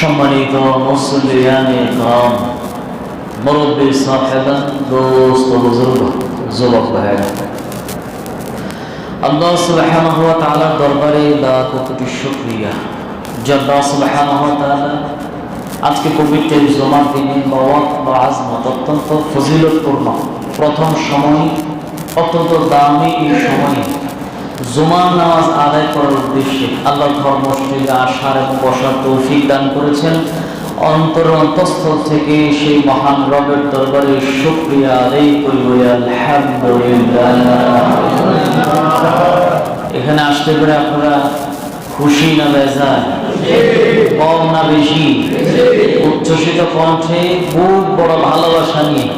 সম্মানিত মুসলিয়ানে کرام, মুরব্বী সাহেবান, দোস্ত বুজুর্গ, যুবক ভাইরা, আল্লাহ সুবহানাহু ওয়া তাআলার দরবারে লাখ কোটি শুকরিয়া যে আল্লাহ সুবহানাহু ওয়া তাআলা আজকে পবিত্র জুমার দিনে আজমত অত্যন্ত ফজিলতপূর্ণ প্রথম সময়, অত্যন্ত দামি এই সময়ে জুমার নামাজ আদায় করার উদ্দেশ্যে আল্লাহ ধর্মস্থলে আসার এবং বসার তৌফিক দান করেছেন। অন্তরস্থল থেকে সেই মহান রবের দরবারে শুকরিয়া আদায় করি, আলহামদুলিল্লাহ। এখানে আসতে পেরে আপনারা খুশি না বেজার, কম না বেশি? উচ্ছ্বসিত কণ্ঠে খুব বড় ভালোবাসা নিয়ে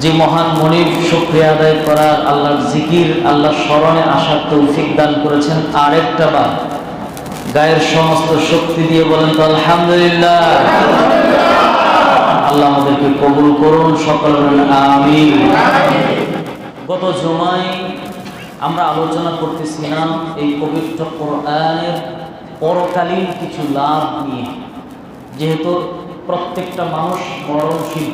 যে মহান মনিব শুকরিয়া আদায় করার, আল্লাহর জিকির, আল্লাহর স্মরণে আসার তৌফিক দান করেছেন। আরেকটা বার গায়ের সমস্ত শক্তি দিয়ে বলেন তো আলহামদুলিল্লাহ। আল্লাহ আমাদেরকে কবুল করুন, সকল আমিন। গত জুমায় আমরা আলোচনা করতেছিলাম এই পবিত্র কোরআনের পরকালীন কিছু লাভ নিয়ে। যেহেতু প্রত্যেকটা মানুষ মরণশীল,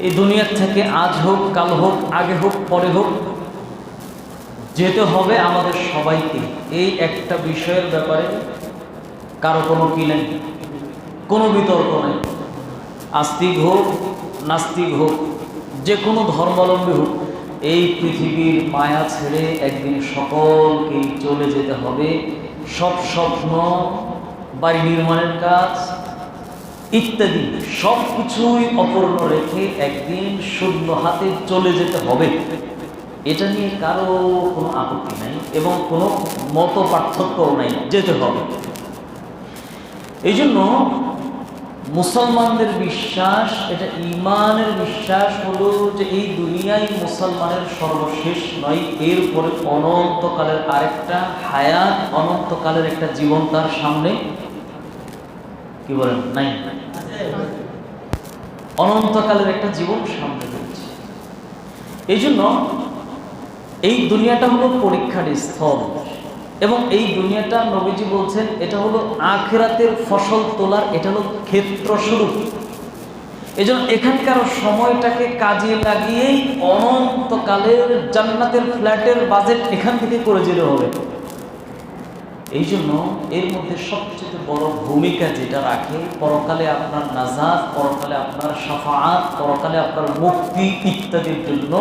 এই দুনিয়ার থেকে আজ হোক, কাল হোক, আগে হোক, পরে হোক, যেতে হবে আমাদের সবাইকে। এই একটা বিষয়ের ব্যাপারে কারো কোনো কি নেই, কোনো বিতর্ক নেই। আস্তিক হোক, নাস্তিক হোক, যে কোনো ধর্মাবলম্বী হোক, এই পৃথিবীর মায়া ছেড়ে একদিন সকলকেই চলে যেতে হবে। সব স্বপ্ন, বাড়ি নির্মাণের কাজ ইত্যাদি সব কিছুই অপূর্ণ রেখে একদিন শূন্য হাতে চলে যেতে হবে। এটা নিয়ে কারো কোনো আপত্তি নাই এবং কোনো মত পার্থক্যও নাই, যেতে হবে। এই জন্য মুসলমানদের বিশ্বাস, এটা ঈমানের বিশ্বাস হলো যে এই দুনিয়ায় মুসলমানের সর্বশেষ নয়, এরপরে অনন্তকালের আরেকটা হায়াত, অনন্তকালের একটা জীবন তার সামনে, কি বলেন, নাই? অনন্তকালের একটা জীবন সামনে রয়েছে। এই জন্য এই দুনিয়াটা হলো পরীক্ষার স্থল এবং এই দুনিয়াটা নবীজি বলছেন এটা হলো আখিরাতের ফসল তোলার, এটা হলো ক্ষেত্রস্বরূপ। এই জন্য এখানকার সময়টাকে কাজে লাগিয়েই অনন্তকালের জান্নাতের ফ্ল্যাটের বাজেট এখান থেকে করে যেতে হবে। এই জন্য এর মধ্যে সবচেয়ে বড় ভূমিকা যেটা রাখে, পরকালে আপনার নাজাত, পরকালে আপনার শাফাআত, পরকালে আপনার মুক্তি ইত্যাদির জন্য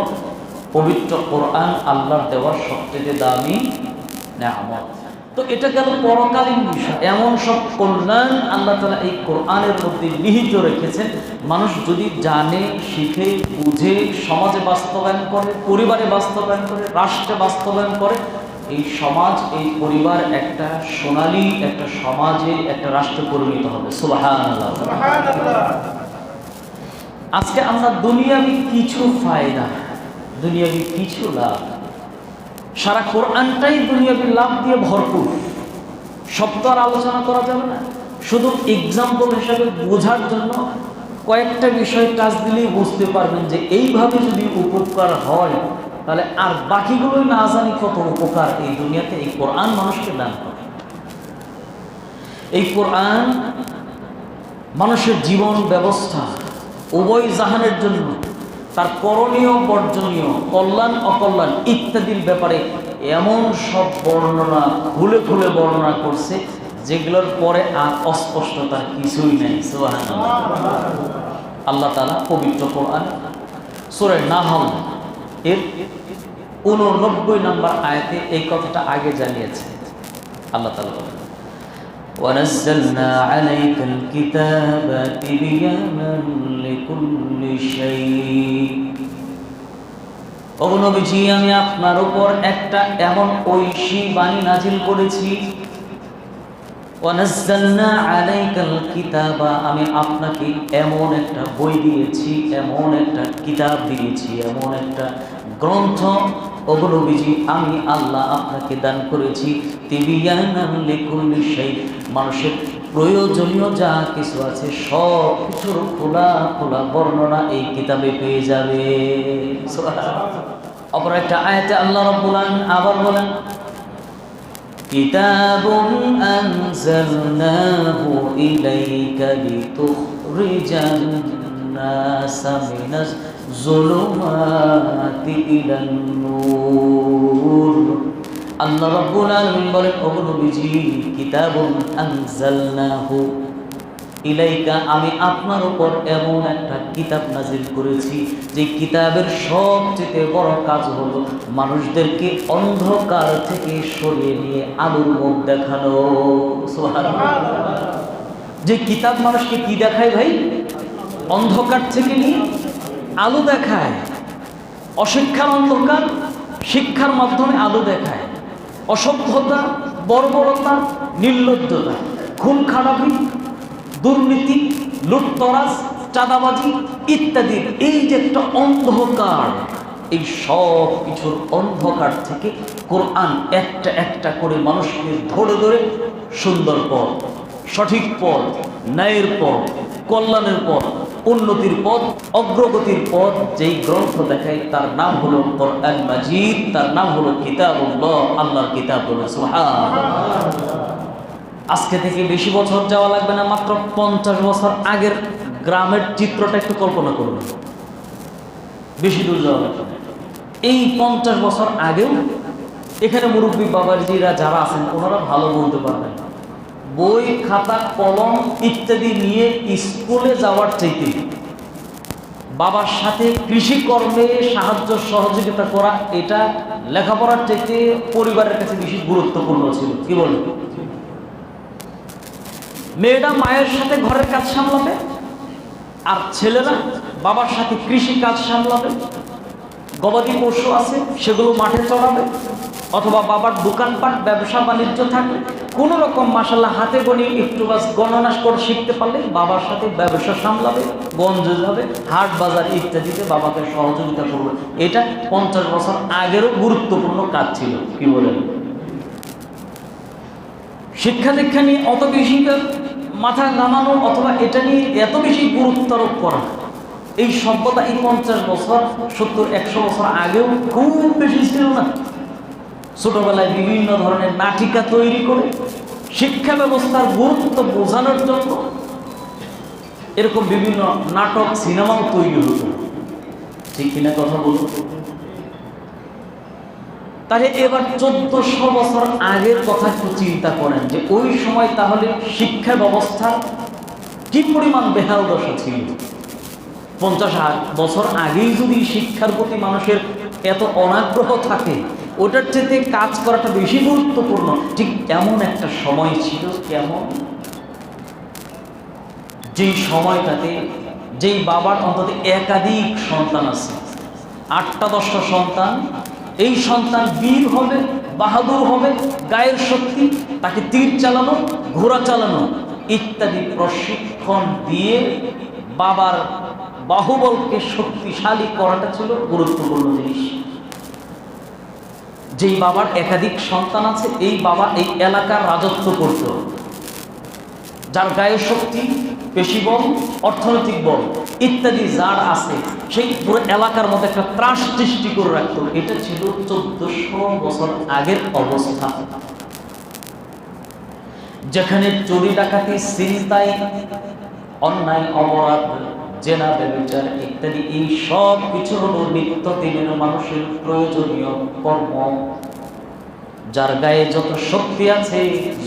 পবিত্র কোরআন আল্লাহর দেওয়ার সবচেয়ে দামি নেয়ামত। তো এটা গেল পরকালীন বিষয়। এমন সব কল্যাণ আল্লাহ তাআলা এই কোরআনের মধ্যে নিহিত রেখেছেন। মানুষ যদি জানে, শিখে, বুঝে, সমাজে বাস্তবায়ন করে, পরিবারে বাস্তবায়ন করে, রাষ্ট্রে বাস্তবায়ন করে, এই সমাজ, এই পরিবার একটা সোনালী একটা সমাজে, একটা রাষ্ট্রে পরিণত হবে। সুবহানাল্লাহ। আজকে আমরা দুনিয়াবি কিছু ফায়দা, দুনিয়াবি কিছু লাভ, সারা কোরআনটাই দুনিয়াবি লাভ দিয়ে ভরপুর। সব তো আর আলোচনা করা যাবে না। শুধু এক্সাম্পল হিসাবে বোঝার জন্য কয়েকটা বিষয় টাচ দিলেই বুঝতে পারবেন যে এইভাবে যদি উপকার হয়, তাহলে আর বাকিগুলোই না জানি কত উপকার এই দুনিয়াতে এই কোরআন মানুষকে দান করে। এই কোরআন মানুষের জীবন ব্যবস্থা উভয় জাহানের জন্য, তার করণীয়, বর্জনীয়, কল্যাণ, অকল্যাণ ইত্যাদির ব্যাপারে এমন সব বর্ণনা খুলে খুলে বর্ণনা করছে যেগুলোর পরে আর অস্পষ্টতার কিছুই নেই। সুবহানাল্লাহ। আল্লাহ তাআলা পবিত্র কোরআন সূরা নাহল এর 89 নম্বর আয়াতে এই কথাটা আগে জানিয়েছে। আল্লাহ তাআলা বলেন, وَنَزَّلْنَا عَلَيْكَ الْكِتَابَ تِبْيَانًا لِكُلِّ شَيْءٍ। ও নবীজি, আমি আপনার উপর একটা এমন ঐশী বাণী নাজিল করেছি। وَنَزَّلْنَا عَلَيْكَ الْكِتَابَ, আমি আপনাকে এমন একটা বই দিয়েছি, এমন একটা কিতাব দিয়েছি, এমন একটা গ্রন্থ, ও নবীজি আমি আল্লাহ আপনাকে দান করেছি তিবিয়ানান লিকুল্লি শাই, মানুষের প্রয়োজনীয় যা কিছু আছে সব কিছুর খোলা খোলা বর্ণনা এই কিতাবে পেয়ে যাবে। অপর একটা আয়াতে আল্লাহ রাব্বুল আলামিন আবার বলেন, কিতাবুন আনজালনাহু ইলাইকা লিতুখরিজান নাসা মিনাজ যুলুমাতি ইলান নূর। আল্লাহ রাব্বুল আলামিন বলেন, ও নবীজি, কিতাবুন আনজালনাহু ইলাইকা, আমি আপনার উপর এমন একটা কিতাব নাজিল করেছি যে কিতাবের সবচেয়ে বড় কাজ হলো মানুষদেরকে অন্ধকার থেকে সরিয়ে নিয়ে আলোর মুখ দেখানো। সুবহানাল্লাহ। যে কিতাব মানুষকে কি দেখায় ভাই? অন্ধকার থেকে নিয়ে আলো দেখায়। অশিক্ষার অন্ধকার শিক্ষার মাধ্যমে আলো দেখায়। অসভ্যতা, বর্বরতা, নির্লজ্জতা, খুন খারাপি, দুর্নীতি, লুটতরাজ, চাঁদাবাজি ইত্যাদি, এই যে একটা অন্ধকার, এই সব কিছুর অন্ধকার থেকে কোরআন একটা একটা করে মানুষকে ধরে ধরে সুন্দর পথ, সঠিক পথ, ন্যায়ের পথ, কল্যাণের পথ, উন্নতির পথ, অগ্রগতির পথ যেই গ্রন্থ দেখায় তার নাম হলো কোরআন মাজিদ, তার নাম হলো কিতাবুল্লাহ, আল্লাহর কিতাব। সুবহানাল্লাহ। আজকে থেকে বেশি বছর যাওয়া লাগবে না, মাত্র 50 বছর আগের গ্রামের চিত্রটা একটু কল্পনা করুন। বেশি দূর যাওয়া লাগবে না। এই 50 বছর আগেও এখানে মুরব্বী বাবাজিরা যারা আছেন ওনারা ভালো বলতে পারবেন। বই, খাতা, কলম ইত্যাদি নিয়ে স্কুলে যাওয়ার চাইতে বাবার সাথে কৃষিকর্মে সাহায্য সহযোগিতা করা, এটা লেখাপড়ার চাইতে পরিবারের কাছে বেশি গুরুত্বপূর্ণ ছিল। কি বলেন? মেয়েরা মায়ের সাথে ঘরের কাজ সামলাবে, আর ছেলেরা বাবার সাথে কৃষি কাজ সামলাবে। গবাদি পশু আছে সেগুলো মাঠে চড়াবে, অথবা বাবার দোকানপাট ব্যবসা বাণিজ্য থাকবে। কোনো রকম মাশাআল্লাহ হাতে গণি একটু বাস গণনা করে শিখতে পারলে বাবার সাথে ব্যবসা সামলাবে, গঞ্জে যাবে, হাট বাজার ইত্যাদিতে বাবাকে সহযোগিতা করবে। এটা 50 বছর আগেরও গুরুত্বপূর্ণ কাজ ছিল। কি বলেন? শিক্ষা দীক্ষা নিয়ে অত বেশি মাথা ঘামানো অথবা এটা নিয়ে এত বেশি গুরুত্ব আরোপ করা, এই সভ্যতা এই 50 বছর 70-100 বছর আগেও খুব বেশি ছিল না। ছোটবেলায় বিভিন্ন ধরনের নাটিকা তৈরি করে শিক্ষা ব্যবস্থার গুরুত্ব বোঝানোর জন্য এরকম বিভিন্ন নাটক, সিনেমাও তৈরি হতো। ঠিক কিনা কথা বলুন? তাহলে এবার 1400 বছর আগের কথা একটু চিন্তা করেন যে ওই সময় তাহলে শিক্ষা ব্যবস্থা কি পরিমাণ বেহাল দশা ছিল। 50 বছর আগেই যদি শিক্ষার প্রতি মানুষের এত অনাগ্রহ থাকে, ওটার চেয়ে কাজ করাটা বেশি গুরুত্বপূর্ণ। ঠিক এমন একটা সময় ছিল, কেমন যেই সময়টাতে যেই বাবার অন্তত একাধিক সন্তান আছে, 8টা-10টা সন্তান, এই সন্তান বীর হবে, বাহাদুর হবে, গায়ের শক্তি, তাকে তীর চালানো, ঘোড়া চালানো ইত্যাদি প্রশিক্ষণ দিয়ে বাবার বাহুবলকে শক্তিশালী করাটা ছিল গুরুত্বপূর্ণ জিনিস। যেই বাবার একাধিক সন্তান আছে, এই বাবা এই এলাকার রাজত্ব করত। যার গায়ের শক্তি, পেশি বল, অর্থনৈতিক বল ইত্যাদি যার আছে, সেই পুরো এলাকার মধ্যে একটা ত্রাস সৃষ্টি করে রাখতো। এটা ছিল 1400 বছর আগের অবস্থা, যেখানে চুরি, ডাকাতি, ছিনতাই, অন্যায়, অপরাধ, জেনা, ব্যভিচার ইত্যাদি এই সব কিছু হলো নিত্যদিনের মানুষের প্রয়োজনীয় কর্ম। যার গায়ে যত শক্তি আছে,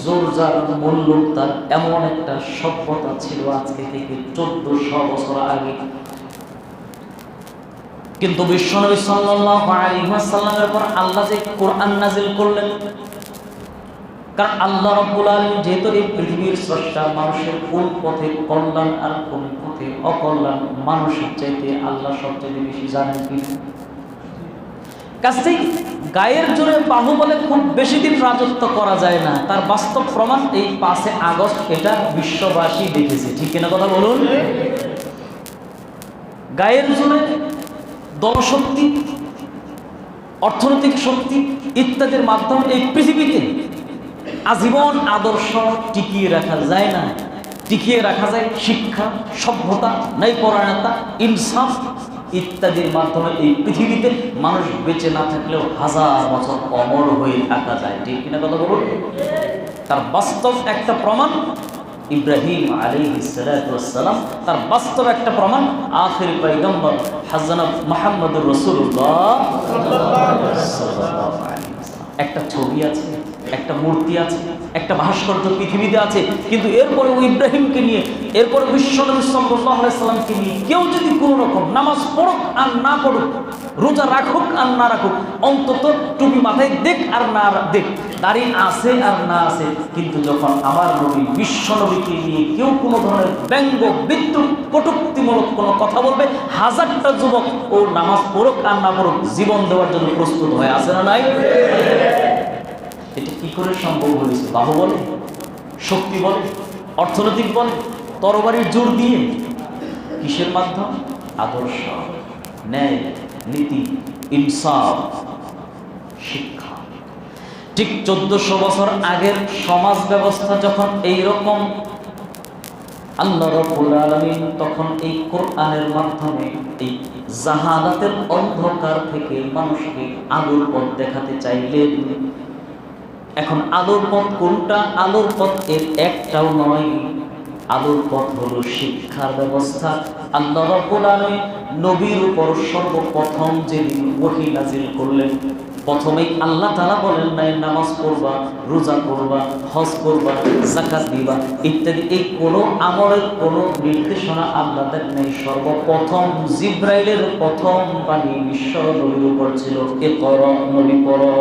জোর যার মূল্য তার, এমন একটা সভ্যতা ছিল আজকে থেকে 1400 বছর আগে। কিন্তু বিশ্বনবী সাল্লাল্লাহু আলাইহি ওয়াসাল্লামের পর আল্লাহ যে কোরআন নাযিল করলেন, কারণ আল্লাহ রাব্বুল আলামিন যেহেতু এই পৃথিবীর স্রষ্টা, মানুষের কোন পথে কল্যাণ আর কোন পথে অকল্যাণ মানুষের চাইতে আল্লাহ সবচেয়ে বেশি জানেন। কি কাজেই গায়ের জোরে বাহুবলে খুব বেশি দিন রাজত্ব করা যায় না, তার বাস্তব প্রমাণ এই 5 আগস্ট এটা বিশ্ববাসী দেখেছে। ঠিক কিনা কথা বলুন? গায়ের জোরে দলশক্তি, অর্থনৈতিক শক্তি ইত্যাদির মাধ্যমে এই পৃথিবীতে আজীবন আদর্শ টিকিয়ে রাখা যায় না। টিকিয়ে রাখা যায় শিক্ষা, সভ্যতা, ন্যায়পরায়ণতা, ইনসাফ ইত্যাদির মাধ্যমে এই পৃথিবীতে মানুষ বেঁচে না থাকলেও 1000 বছর অমর হয়ে থাকা যায়। ঠিক কিনা কথা বলুন? তার বাস্তব একটা প্রমাণ ইব্রাহিম আলাইহিস সালাতু ওয়াস সালাম, তার বাস্তব একটা প্রমাণ আখির পয়গম্বর হযরত মুহাম্মদুর রাসূলুল্লাহ সাল্লাল্লাহু আলাইহি ওয়াসাল্লাম। একটা ছবি আছে, একটা মূর্তি আছে, একটা ভাস্কর্য পৃথিবীতে আছে, কিন্তু এরপরে ওই ইব্রাহিমকে নিয়ে, এরপরে বিশ্বনবী সাল্লাল্লাহু আলাইহি ওয়াসাল্লামকে নিয়ে কেউ যদি কোনো রকম নামাজ পড়ুক আর না পড়ুক, রোজা রাখুক আর না রাখুক, অন্তত টুপি মাথায় দেখ আর না দেখ, দাড়ি আছে আর না আছে, কিন্তু যখন আমার নবী বিশ্বনবীকে নিয়ে কেউ কোনো ধরনের ব্যঙ্গ বিদ্রুপ কটূক্তিমূলক কোনো কথা বলবে, হাজারটা যুবক ও নামাজ পড়ুক আর না পড়ুক জীবন দেওয়ার জন্য প্রস্তুত হয়ে আছে না নাই? এটা কি করে সম্ভব হয়েছে? বাহুবলে, শক্তি বলে, অর্থনৈতিক বলে, তরবারির জোর দিয়ে? কিসের মাধ্যম? আদর্শ, ন্যায়, নীতি, ইনসাফ, শিক্ষা। ঠিক 1400 বছর আগের সমাজ ব্যবস্থা যখন এইরকম, আল্লাহ রাব্বুল আলামিন তখন এই কোরআনের মাধ্যমে এই জাহালাতের অন্ধকার থেকে মানুষকে আলোর পথ দেখাতে চাইলেন। এখন আলোর পথ কোনটা? আলোর পথ এর একটাও নয়, আলোর পথ হলো শিক্ষার ব্যবস্থা। আল্লাহ রাব্বুল আলামিন নবীর উপর সর্বপ্রথম যেদিন ওহী নাযিল করলেন, প্রথমেই আল্লাহ তাআলা বলেন নাই নামাজ পড়বা, রোজা করবা, হজ করবা, যাকাত দিবা ইত্যাদি, এই কোনো আমলের কোনো নির্দেশনা আল্লাহ দেন নাই। সর্বপ্রথম জিবরাইলের প্রথম বাণী বিশ্ব নবীর উপর ছিল, ইকরা, নবী পড়ো।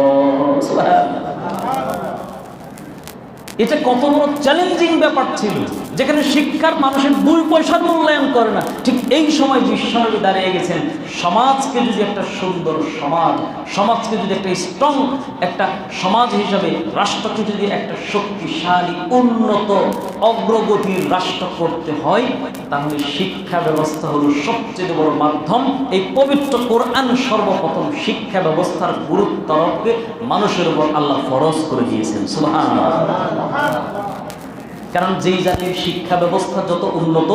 এটা কত বড় চ্যালেঞ্জিং ব্যাপার ছিল, যেখানে শিক্ষার মানুষের 2 পয়সার মূল্যায়ন করে না। ঠিক এই সময় বিশ্বনবী দাঁড়িয়ে গেছেন, সমাজকে যদি একটা সুন্দর সমাজকে যদি একটা স্ট্রং একটা সমাজ হিসাবে, রাষ্ট্রকে যদি একটা শক্তিশালী উন্নত অগ্রগতির রাষ্ট্র করতে হয়, তাহলে শিক্ষা ব্যবস্থা হলো সবচেয়ে বড় মাধ্যম। এই পবিত্র কোরআন সর্বপ্রথম শিক্ষা ব্যবস্থার গুরুত্বকে মানুষের উপর আল্লাহ ফরজ করে দিয়েছেন। সুবহানাল্লাহ। কারণ যেই জাতির শিক্ষা ব্যবস্থা যত উন্নত,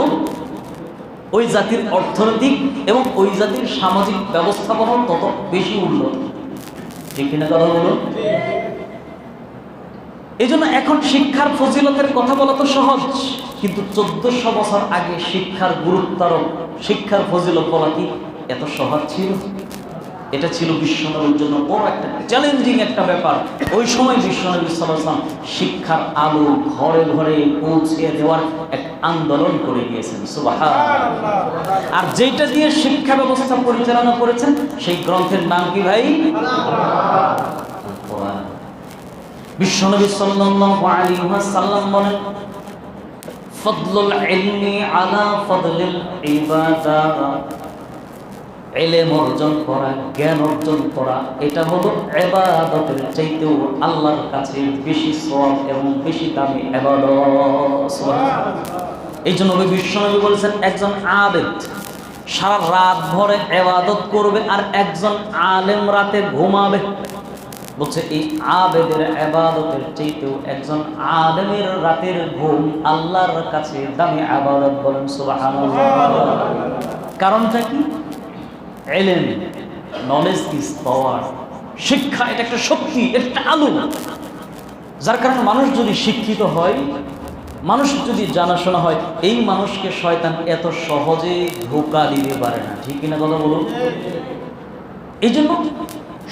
ওই জাতির অর্থনৈতিক এবং ওই জাতির সামাজিক ব্যবস্থাপনা তত বেশি উন্নত। ঠিক কিনা কথা বলুন? এই জন্য এখন শিক্ষার ফজিলতের কথা বলা তো সহজ, কিন্তু 1400 বছর আগে শিক্ষার গুরুত্ব, শিক্ষার ফজিলত বলা কি এত সহজ ছিল? এটা ছিল বিশ্বনবীর জন্য বড় একটা চ্যালেঞ্জিং একটা ব্যাপার। ওই সময় বিশ্বনবী সাল্লাল্লাহু আলাইহি ওয়াসাল্লাম শিক্ষার আলো ঘরে ঘরে পৌঁছে দেওয়ার এক আন্দোলন করে গিয়েছেন। সুবহানাল্লাহ। আর যেটা দিয়ে শিক্ষা ব্যবস্থা পরিচালনা করেছেন সেই গ্রন্থের নাম কি ভাই? কোরআন। বিশ্বনবী সাল্লাল্লাহু আলাইহি ওয়াসাল্লাম বলেন, ফাদলুল ইলমি আলা ফাদলিল ইবাদাহ, ইলম অর্জন করা, জ্ঞান অর্জন করা, এটা হলো ইবাদতের চাইতেও আল্লাহর কাছে বেশি সওয়াব এবং বেশি দামি ইবাদত। সুবহানাল্লাহ। এই জন্য বিশ্বনবী বলেছেন, একজন আবেদ সারা রাত ভরে ইবাদত করবে আর একজন আলেম রাতে ঘুমাবে। বলছে এই আবেদের ইবাদতের চাইতেও একজন আলেমের রাতের ঘুম আল্লাহর কাছে দামি ইবাদত। বলেন সুবহানাল্লাহ। কারণটা কি? ইলম, নলেজ ইজ পাওয়ার। শিক্ষা এটা একটা শক্তি, একটা আলো, যার কারণে মানুষ যদি শিক্ষিত হয়, মানুষ যদি জানাশোনা হয়, এই মানুষকে শয়তান এত সহজে ধোঁকা দিতে পারে না। ঠিক কিনা কথা বলুন? এই জন্য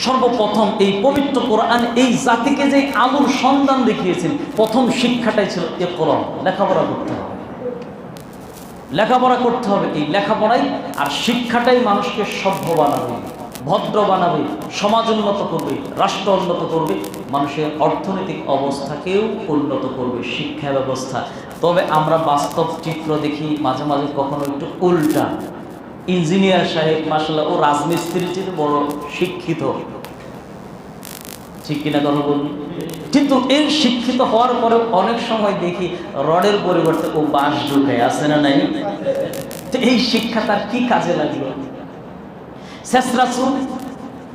সর্বপ্রথম এই পবিত্র কোরআন এই জাতিকে যে আলোর সন্ধান দেখিয়েছেন, প্রথম শিক্ষাটাই ছিল ইকরা, লেখাপড়া করতে হবে, লেখাপড়া করতে হবে। এই লেখাপড়াই আর শিক্ষাটাই মানুষকে সভ্য বানাবে, ভদ্র বানাবে, সমাজ উন্নত করবে, রাষ্ট্র উন্নত করবে, মানুষের অর্থনৈতিক অবস্থাকেও উন্নত করবে শিক্ষা ব্যবস্থা। তবে আমরা বাস্তব চিত্র দেখি মাঝে মাঝে কখনো একটু উল্টা। ইঞ্জিনিয়ার সাহেব মাশাআল্লাহ ও রাজমিস্ত্রির চেয়ে বড় শিক্ষিত। ঠিক কিনা কথা বলুন? কিন্তু এর শিক্ষিত হওয়ার পরে অনেক সময় দেখি রডের পরিবর্তে ও বাঁশ ঢুকায়, আছে না নাই? তো এই শিক্ষা তার কি কাজে লাগলো? শেষরা চুল,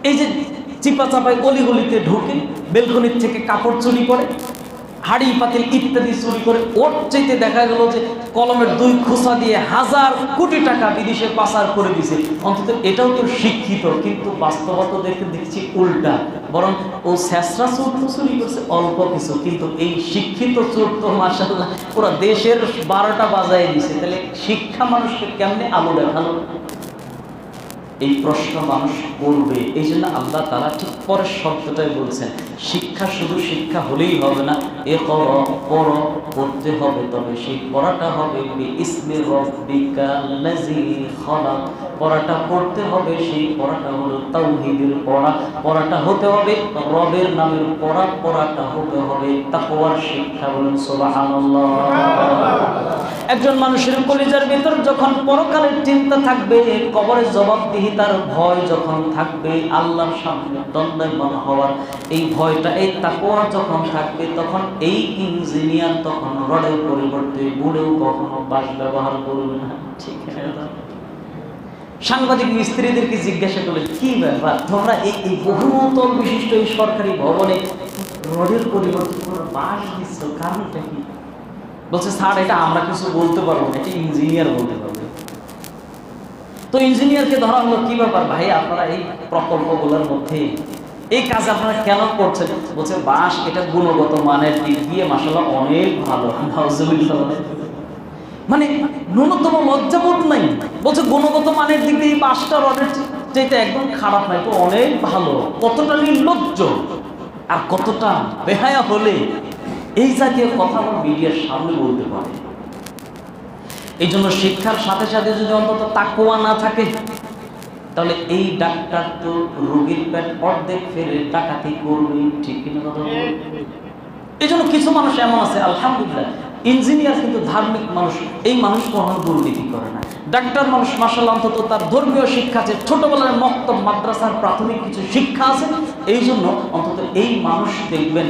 এই যে চিপা চাপায় অলিগলিতে ঢুকে বেলকনির থেকে কাপড় চুরি করে, হাড়ি পাতিল ইত্যাদি চুরি করে, ওর চাইতে দেখা গেল যে কলমের 2 খোসা দিয়ে 1000 কোটি টাকা বিদেশে পাচার করে দিছে। অন্তত এটাও তো শিক্ষিত, কিন্তু বাস্তবতা দেখছি উল্টা। বরং ও শেষরা চোর তো চুরি করছে অল্প কিছু, কিন্তু এই শিক্ষিত চোর তো মাশাআল্লাহ পুরো দেশের 12টা বাজায় দিছে। তাহলে শিক্ষা মানুষকে কেমনে আলো দেখালো? এই প্রশ্ন মানুষ করবে। এই জন্য আল্লাহ তাআলা ঠিক পরের শব্দটাই বলছেন, শিক্ষা শুধু শিক্ষা হলেই হবে না, পড়তে হবে। তবে সেই পড়াটা হবে বিইসমি রাব্বিকাল্লাযী খালাক। পড়াটা পড়তে হবে, সেই পড়াটা হলো তাওহীদের পড়া। পড়াটা হতে হবে রবের নামের পড়া। পড়াটা হতে হবে তাকওয়ার শিক্ষা। বলুন সুবহানাল্লাহ। একজন মানুষের কলিজার ভিতর যখন পরকালের চিন্তা থাকবে, কবরের জবাবদিহিতার ভয় যখন থাকবে, আল্লাহর সামনে দণ্ডায়মান হওয়ার এই ভয়টা, এই তাকওয়া যখন থাকবে, তখন এই ইঞ্জিনিয়ার তখন রডের পরিবর্তে বুড়েও কখনো বাঁশ ব্যবহার করবে না। ঠিক আছে? সাংবাদিক মিস্ত্রিদেরকে জিজ্ঞাসা করলে, কি ব্যাপার তোমরা এই বহুতল বিশিষ্ট এই সরকারি ভবনে রডের পরিবর্তে বাঁশ দিচ্ছ, কারণটা কি? বলছে, স্যার এটা আমরা কিছু বলতে পারবো না, এটা ইঞ্জিনিয়ার বলতে পারবে। তো ইঞ্জিনিয়ারকে ধরা হলো, কি ব্যাপার ভাই আপনারা এই প্রকল্পগুলোর মধ্যে এই কাজ আপনারা কেন করছেন? বলছে, বাঁশ এটা গুণগত মানের দিক দিয়ে মাশাআল্লাহ অনেক ভালো। মানে ন্যূনতম লজ্জাবোধ নাই। বলছে গুণগত মানের দিক দিয়ে এই বাঁশটা রডের চাইতে একদম খারাপ নাই, তো অনেক ভালো। কতটা নির্লজ্জ আর কতটা বেহায়া হলে এই জাতীয় কথা আমার মিডিয়ার সামনে বলতে পারে। এই জন্য শিক্ষার সাথে সাথে যদি অন্তত তাকওয়া না থাকে, তাহলে এই ডাক্তার তো রোগীর পেট অর্ধেক ফেলে ডাকাতি করবে। ঠিক কিনা কথা? এই জন্য কিছু মানুষ এমন আছে আলহামদুলিল্লাহ, ইঞ্জিনিয়ার কিন্তু ধার্মিক মানুষ, এই মানুষ কখনো দুর্নীতি করে না। ডাক্তার মানুষ মাশাআল্লাহ অন্তত তার ধর্মীয় শিক্ষা আছে, ছোটবেলার মক্তব মাদ্রাসার প্রাথমিক কিছু শিক্ষা আছে। এই জন্য অন্তত এই মানুষ দেখবেন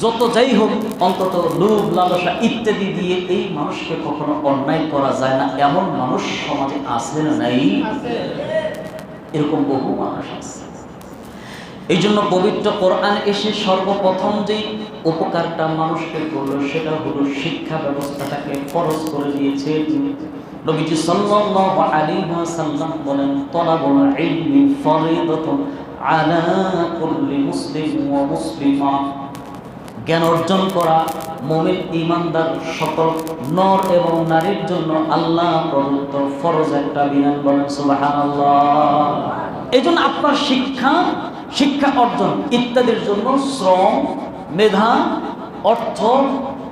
যত যাই হোক অন্তত লোভ লালসা ইত্যাদি দিয়ে এই মানুষকে কখনো অন্যায় করা যায় না। এমন মানুষ সমাজে আছে না নাই? এরকম বহু মানুষ আছে। এই জন্য পবিত্র কোরআন এসে সর্বপ্রথম যেই উপকারটা মানুষকে করলো, সেটা হলো শিক্ষা ব্যবস্থাটাকে ফরজ করে দিয়েছে। নবীজি সাল্লাল্লাহু আলাইহি ওয়াসাল্লাম বলেন, তালাবুল ইলমি ফরিদাতুন আলা কুল্লি মুসলিম ওয়া মুসলিমা। জ্ঞান অর্জন করা মুমিন ঈমানদার সকল নর এবং নারীর জন্য আল্লাহ প্রদত্ত ফরজ একটা বিধান। বলেন সুবহানাল্লাহ। এই জন্য আপনার শিক্ষা অর্জন ইত্যাদির জন্য শ্রম, মেধা, অর্থ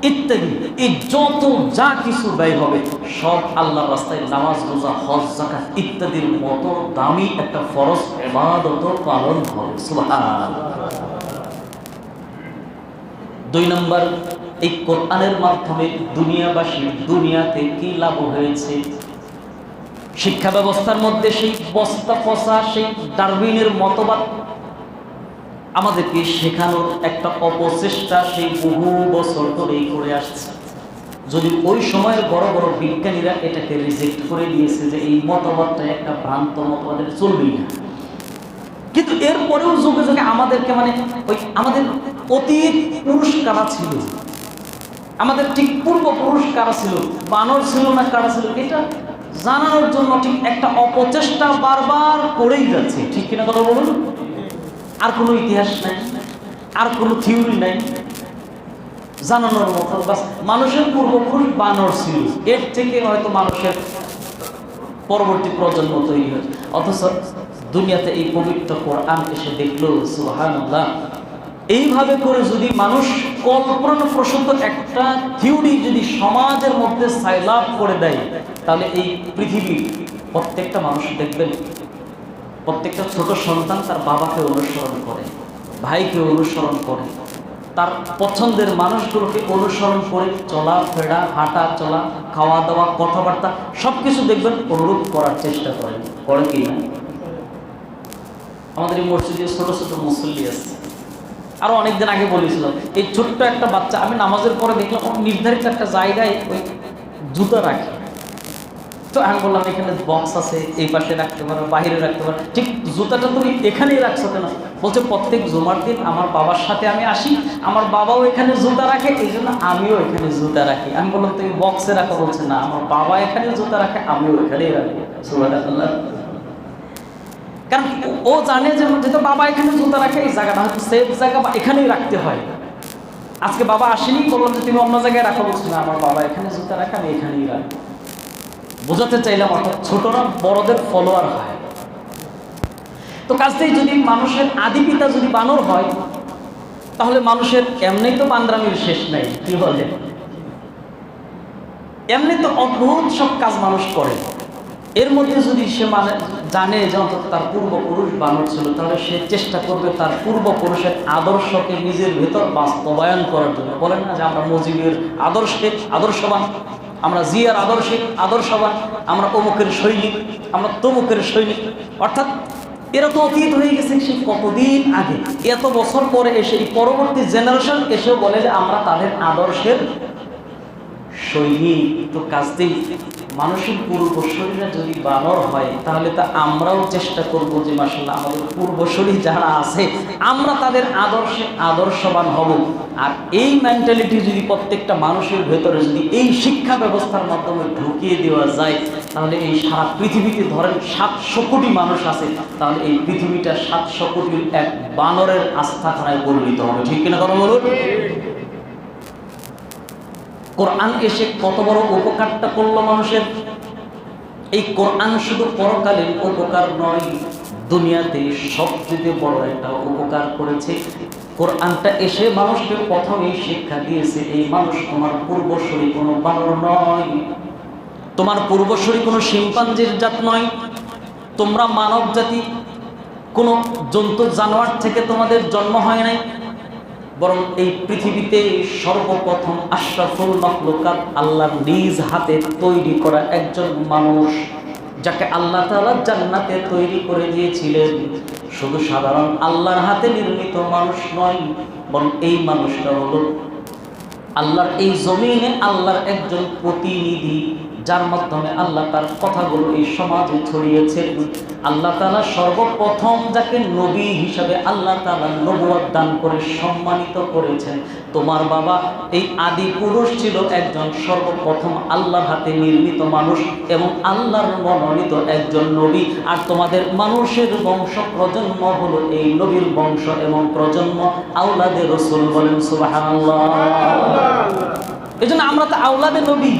ইত্যাদি এই যত যা কিছু ব্যয় হবে সব আল্লাহর রাস্তায় নামাজ, রোজা, হজ, যাকাত ইত্যাদির মতো দামি একটা ফরজ ইবাদত পালন হবে। সুবহানাল্লাহ। 2 নম্বর, এই কোরআনের মাধ্যমে দুনিয়াতে কি লাভ হয়েছে? শিক্ষা ব্যবস্থার মধ্যে সেই বস্তা পচা সেই ডারউইনের মতবাদ আমাদেরকে শেখানোর একটা অপচেষ্টা সেই বহু বছর ধরেই করে আসছে। যদি ওই সময়ের বড় বড় বিজ্ঞানীরা এটাকে রিজেক্ট করে দিয়েছে যে এই মতবাদটা একটা ভ্রান্ত মতবাদ, চলবেই না, কিন্তু এরপরেও যুগে যুগে আমাদেরকে ওই আমাদের অতীত পুরুষ কারা ছিল, আমাদের ঠিক পূর্বপুরুষ কারা ছিল, বানর ছিল না কারা ছিল, এটা জানানোর জন্য ঠিক একটা অপচেষ্টা বারবার করেই যাচ্ছে। ঠিক কিনা কথা বলুন? আর কোনো ইতিহাস নাই, আর কোনো থিওরি নাই জানানোর মতো। বাস মানুষের পূর্বপুরুষ বানর ছিল, এর থেকে হয়তো মানুষের পরবর্তী প্রজন্ম তৈরি হয়েছে। অথচ দুনিয়াতে এই পবিত্র কোরআন এসে দেখলো, সুবহানাল্লাহ, এইভাবে করে যদি মানুষ কল্পনাপ্রসূত একটা থিওরি যদি সমাজের মধ্যে সাইলাব করে দেয়, তাহলে এই পৃথিবীর প্রত্যেকটা মানুষ দেখবেন, প্রত্যেকটা ছোট সন্তান তার বাবাকে অনুসরণ করে, ভাইকে অনুসরণ করে, তার পছন্দের মানুষগুলোকে অনুসরণ করে চলাফেরা, হাঁটা চলা, খাওয়া দাওয়া, কথাবার্তা সবকিছু দেখবেন অনুরূপ করার চেষ্টা করে কি না? আমাদের এই মসজিদে ছোট ছোট মুসল্লি আছে, আরো অনেকদিন আগে বলেছিলাম, এই ছোট্ট একটা বাচ্চা আমি নামাজের পরে দেখলাম নির্ধারিত একটা জায়গায় ওই জুতা রাখে, তো আমি বললাম এখানে বক্স আছে, এই পাশে রাখতে পারো, বাইরে রাখতে পারো, ঠিক জুতাটা তুমি এখানেই রাখছো কেন? বলছে প্রত্যেক জুমার দিন আমার বাবার সাথে আমি আসি, আমার বাবাও এখানে জুতা রাখে, এই জন্য আমিও এখানে জুতা রাখি। আমি বললাম তুমি বক্সে রাখো, বলছে না আমার বাবা এখানে জুতা রাখে, আমিও এখানেই রাখি। সুবহানাল্লাহ। কারণ ও জানে যে যেহেতু বাবা এখানে জুতা রাখে, এই জায়গাটা হয়তো সেফ জায়গা বা এখানেই রাখতে হয়। আজকে বাবা আসেনি, বললাম যে তুমি অন্য জায়গায় রাখো, বলছো না আমার বাবা এখানে জুতা রাখে, আমি এখানেই রাখি। বোঝাতে চাইলাম অর্থাৎ ছোটরা বড়দের ফলোয়ার হয়। তো কাজটাই যদি মানুষের আদি পিতা যদি বানর হয়, তাহলে মানুষের এমনি তো বান্দরামির শেষ নাই, কি বলে? এমনি তো অদ্ভুত সব কাজ মানুষ করে। এর মধ্যে যদি সে জানে যে অন্তত তার পূর্বপুরুষ বানর ছিল, তাহলে সে চেষ্টা করবে তার পূর্বপুরুষের আদর্শকে নিজের ভেতর বাস্তবায়ন করার জন্য। বলেন না যে আমরা মুজিবের আদর্শে আদর্শবান, আমরা জিয়ার আদর্শে আদর্শবান, আমরা অমুকের সৈনিক, আমরা তমুকের সৈনিক। অর্থাৎ এরা তো অতীত হয়ে গেছে সে কতদিন আগে, এত বছর পরে এসে এই পরবর্তী জেনারেশন এসেও বলে যে আমরা তাদের আদর্শের সৈনিক। তো কাজতেই মানুষের পূর্বশরীরা যদি বানর হয়, তাহলে তা আমরাও চেষ্টা করব যে মাশাআল্লাহ আমাদের পূর্বশরী যারা আছে আমরা তাদের আদর্শে আদর্শবান হব। আর এই মেন্টালিটি যদি প্রত্যেকটা মানুষের ভেতরে যদি এই শিক্ষা ব্যবস্থার মাধ্যমে ঢুকিয়ে দেওয়া যায়, তাহলে এই সারা পৃথিবীতে ধরেন 700 কোটি মানুষ আছে, তাহলে এই পৃথিবীটা 700 কোটির এক বানরের আস্থাখানায় পরিণত হবে। ঠিক কিনা কথা বলুন? কোরআন এসে কত বড় উপকারটা করলো মানুষের। এই কোরআন শুধু পরকালীন উপকার নয়, দুনিয়াতে সবচেয়ে বড় একটা উপকার করেছে। কোরআনটা এসে মানুষকে প্রথমেই শিক্ষা দিয়েছে, এই মানুষ তোমার পূর্বসূরি কোনো বানর নয়, তোমার পূর্বসূরি কোনো শিম্পাঞ্জির জাত নয়, তোমরা মানব জাতি কোনো জন্তু জানোয়ার থেকে তোমাদের জন্ম হয় নাই, বরং এই পৃথিবীতে সর্বপ্রথম আশরাফুল মাখলুকাত আল্লাহর নিজ হাতে তৈরি করা একজন মানুষ, যাকে আল্লাহ তাআলা জান্নাতে তৈরি করে দিয়েছিলেন। শুধু সাধারণ আল্লাহর হাতে নির্মিত মানুষ নয়, বরং এই মানুষটা হলো আল্লাহর এই জমিনে আল্লাহর একজন প্রতিনিধি, যার মাধ্যমে আল্লাহ তার কথাগুলো এই সমাজে ছড়িয়েছেন। আল্লাহ তাআলা সর্বপ্রথম যাকে নবী হিসাবে আল্লাহ তাআলা নবুয়ত দান করে সম্মানিত করেছেন, তোমার বাবা এই আদি পুরুষ ছিল একজন সর্বপ্রথম আল্লাহর হাতে নির্মিত মানুষ এবং আল্লাহর মনোনীত একজন নবী। আর তোমাদের মানুষের বংশ প্রজন্ম হলো এই নবীর বংশ এবং প্রজন্ম, আওলাদে রাসূল। বলেন সুবহানাল্লাহ। এজন্য আমরা তো আওলাদে নবী,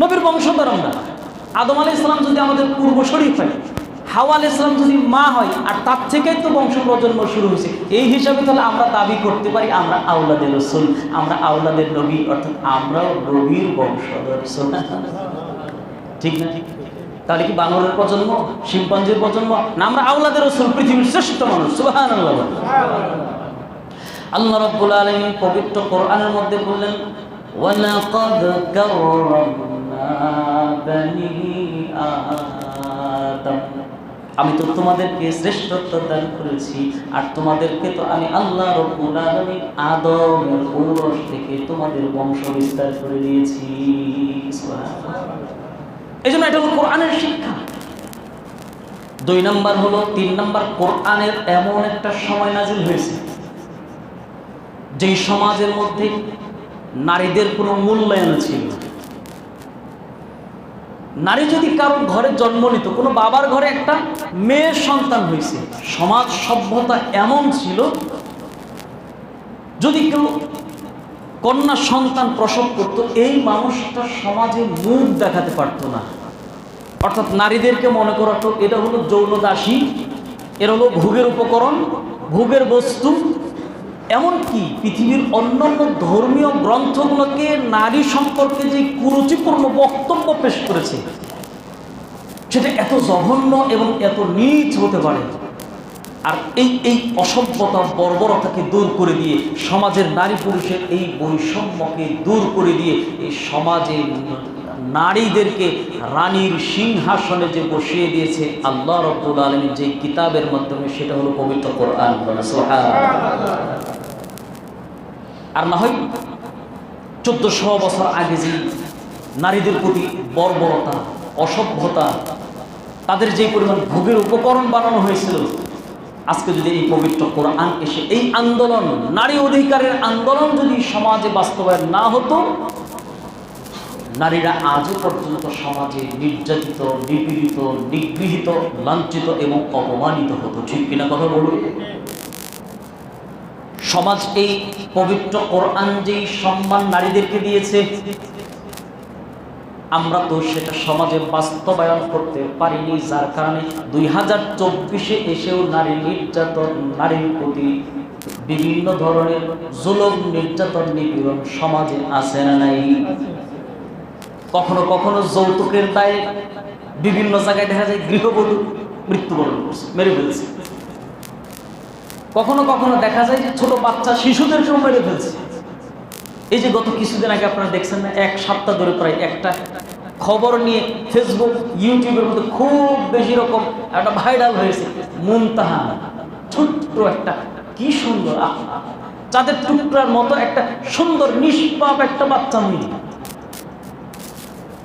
নবীর বংশধর। আমরা আদম আলাইহিস সালাম যদি আমাদের পূর্বসূরি হয়, হাওয়া আলাইহিস সালাম যদি মা হয়, আর তার থেকেই তো বংশ প্রজন্ম শুরু হয়েছে। এই হিসাবে তাহলে আমরা দাবি করতে পারি আমরা আওলাদে রাসূল, আমরা আওলাদের নবী, অর্থাৎ আমরাও নবীর বংশধর। ঠিক না? তাহলে কি বানরের প্রজন্ম, শিম্পাঞ্জির প্রজন্ম না? আমরা আওলাদে রাসূল, পৃথিবীর শ্রেষ্ঠ মানুষ। সুবহানাল্লাহ। আল্লাহ রাব্বুল আলামিন পবিত্র কোরআনের মধ্যে বললেন, ওয়ালাকাদ কাররামনা বানি আদম, আমি তো তোমাদেরকে শ্রেষ্ঠত্ব দান করেছি, আর তোমাদেরকে তো আমি আল্লাহ রাব্বুল আলামিন আদমের ঔরস থেকে তোমাদের বংশ বিস্তার করে দিয়েছি। এজন্য এটা হলো কোরআনের শিক্ষা। 2 নাম্বার হলো, 3 নাম্বার, কোরআনের এমন একটা সময় নাজিল হয়েছে যেই সমাজের মধ্যে নারীদের কোনো মূল্যায়ন ছিল না। নারী যদি কারো ঘরে জন্ম নিত, কোনো বাবার ঘরে একটা মেয়ের সন্তান হয়েছে, সমাজ সভ্যতা এমন ছিল যদি কেউ কন্যা সন্তান প্রসব করত, এই মানুষটা সমাজে মুখ দেখাতে পারত না। অর্থাৎ নারীদেরকে মনে করা তো এটা হলো যৌন দাসী, এর হলো ভোগের উপকরণ, ভোগের বস্তু। এমনকি পৃথিবীর অন্যান্য ধর্মীয় গ্রন্থগুলোকে নারী সম্পর্কে যে কুরুচিপূর্ণ বক্তব্য পেশ করেছে, সেটা এত জঘন্য এবং এত নীচ হতে পারে। আর এই অসভ্যতা বর্বরতাকে দূর করে দিয়ে, সমাজের নারী পুরুষের এই বৈষম্যকে দূর করে দিয়ে, এই সমাজে নারীদেরকে রানীর সিংহাসনে যে বসিয়ে দিয়েছে আল্লাহ রাব্বুল আলামিন যে কিতাবের মাধ্যমে, সেটা হলো পবিত্র কোরআন। আর না হয় 1400 বছর আগে যে নারীদের প্রতি বর্বরতা, অসভ্যতা, তাদের যে পরিমাণ ভোগের উপকরণ বানানো হয়েছিল, আজকে যদি এই পবিত্র কোরআন এসে এই আন্দোলন, নারী অধিকারের আন্দোলন যদি সমাজে বাস্তবায়ন না হতো, নারীরা আজও পর্যন্ত সমাজে নির্যাতিত, নিপীড়িত, নিগৃহীত, লাঞ্ছিত এবং অপমানিত হতো। ঠিক কিনা কথা বলুন? সমাজ এই পবিত্র কোরআন যেই সম্মান নারীদেরকে দিয়েছে, আমরা তো সেটা সমাজে বাস্তবায়ন করতে পারিনি, যার কারণে 2024-এ এসেও নারী নির্যাতন, নারীর প্রতি বিভিন্ন ধরনের জুলুম, নির্যাতন, নিপীড়ন সমাজে আছে না নাই? কখনো কখনো যৌতুকের দায়ে বিভিন্ন জায়গায় দেখা যায় গৃহবধূ মৃত্যুবরণ করছে, মেরে ফেলছে। কখনো কখনো দেখা যায় যে ছোট বাচ্চা শিশুদেরকেও মেরে ফেলছে। এই যে গত কিছুদিন আগে আপনারা দেখছেন না, এক সপ্তাহ ধরে প্রায় একটা খবর নিয়ে ফেসবুক, ইউটিউবের মধ্যে খুব বেশি রকম একটা ভাইরাল হয়েছে। মুনতাহা, ছোট্ট একটা, কি সুন্দর চাঁদের টুকরার মতো একটা সুন্দর নিষ্পাপ একটা বাচ্চা মেয়ে,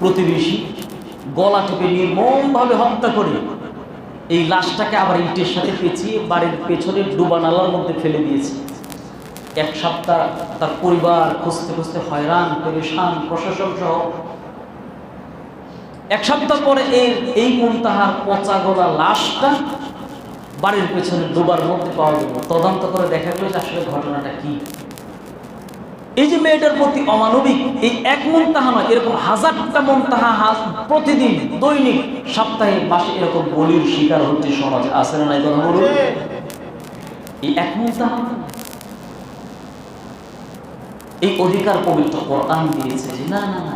প্রতিবেশী গলা টিপে নির্মমভাবে হত্যা করে এই লাশটাকে আবার ইটের সাথে পেঁচিয়ে বাড়ির পেছনে ডুবা নালার মধ্যে ফেলে দিয়েছে। এক সপ্তাহ তার পরিবার খুঁজতে খুঁজতে হয়রান, পেরেশান, প্রশাসন সহ। এক সপ্তাহ পরে এই মুনতাহার পচা গলা লাশটা বাড়ির পেছনে ডুবার মধ্যে পাওয়া গেল। তদন্ত করে দেখা গেল যে আসলে ঘটনাটা কি। এই যে মেয়েটার প্রতি অমানবিক, এই এক মুনতাহা নয়, এরকম হাজারটা মুনতাহা প্রতিদিন, দৈনিক, সপ্তাহে, মাসে এরকম বলির শিকার হচ্ছে সমাজে। আছে না নাই কথা বলুন? এই এক মুনতাহা, এই অধিকার পবিত্র কোরআন দিয়েছে যে না না না,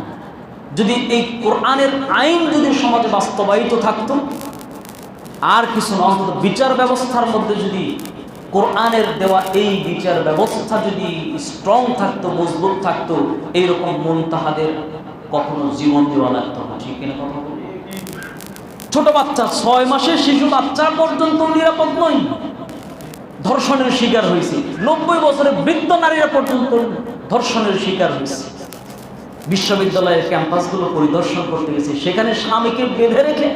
যদি এই কোরআনের আইন যদি সমাজে বাস্তবায়িত থাকতো, আর কিছু না, অন্তত বিচার ব্যবস্থার মধ্যে যদি কোরআনের দেওয়া এই বিচার ব্যবস্থা যদি স্ট্রং থাকতো, মজবুত থাকতো, এইরকম মুনতাহাদের কখনো জীবন দেওয়া লাগতো না। ঠিক কিনা কথা বলুন? ছোট বাচ্চা, 6 মাসের শিশু বাচ্চা পর্যন্ত নিরাপদ নয়, ধর্ষণের শিকার হয়েছে। 90 বছরের বৃদ্ধ নারীরা পর্যন্ত ধর্ষণের শিকার হয়েছে। বিশ্ববিদ্যালয়ের ক্যাম্পাসগুলো পরিদর্শন করতে গেছে, সেখানে স্বামীকে বেঁধে রেখে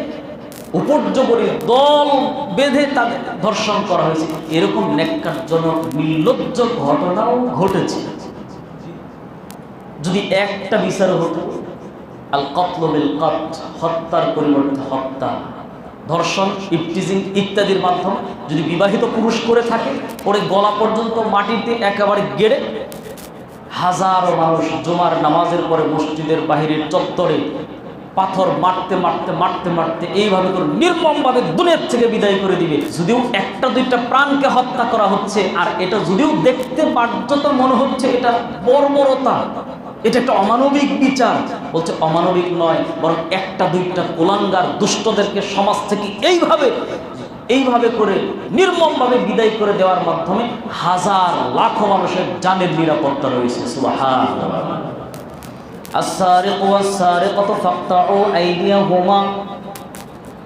উপর্যবরী দল বেঁধে তাদের ধর্ষণ করা হয়েছে। এরকম ন্যাক্কারজনক, নির্লজ্জ ঘটনাও ঘটেছে। যদি একটা বিচার হতো, আল কতল বিল কতল, হত্যার পরিবর্তে হত্যা, ধর্ষণ, ইফটিজিং ইত্যাদির মাধ্যমে যদি বিবাহিত পুরুষ করে থাকে, ওরে গলা পর্যন্ত মাটিতে একেবারে গেড়ে হাজারো মানুষ জুমার নামাজের পরে মসজিদের বাহিরের চত্বরে পাথর মারতে মারতে মারতে মারতে এইভাবে করে নির্মমভাবে দুনিয়ার থেকে বিদায় করে দিবে। যদিও একটা দুইটা প্রাণকে হত্যা করা হচ্ছে, আর এটা যদিও দেখতে বাধ্যতা মনে হচ্ছে এটা বর্বরতা, এটা একটা অমানবিক বিচার, বলছে অমানবিক নয়, বরং একটা দুইটা কুলাঙ্গার দুষ্টদেরকে সমাজ থেকে এইভাবে করে নির্মমভাবে বিদায় করে দেওয়ার মাধ্যমে হাজার লাখো মানুষের জানের নিরাপত্তা রয়েছে। সুবহানাল্লাহ। আস-সারিকু ওয়াস-সারিকাতু ফাকতাউ আইদিয়াহুমা,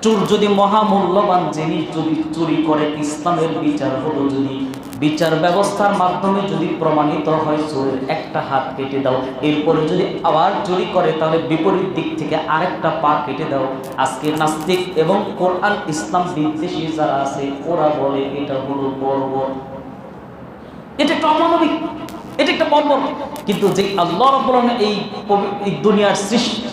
চোর যদি মহামূল্যবান জিনিস যদি চুরি করে, ইসলামের বিচার হলো যদি বিচার ব্যবস্থার মাধ্যমে যদি প্রমাণিত হয় চোরের একটা হাত কেটে দাও, এরপরে যদি আবার চুরি করে তাহলে বিপরীত দিক থেকে আরেকটা পা কেটে দাও। আজকে নাস্তিক এবং কোরআন ইসলাম বিদ্বেষী যারা আছে ওরা বলে এটা হলো বর্বর, এটা একটা অমানবিক, এটা একটা বর্বর। কিন্তু যে আল্লাহ রাব্বুল আলামিন এই দুনিয়ার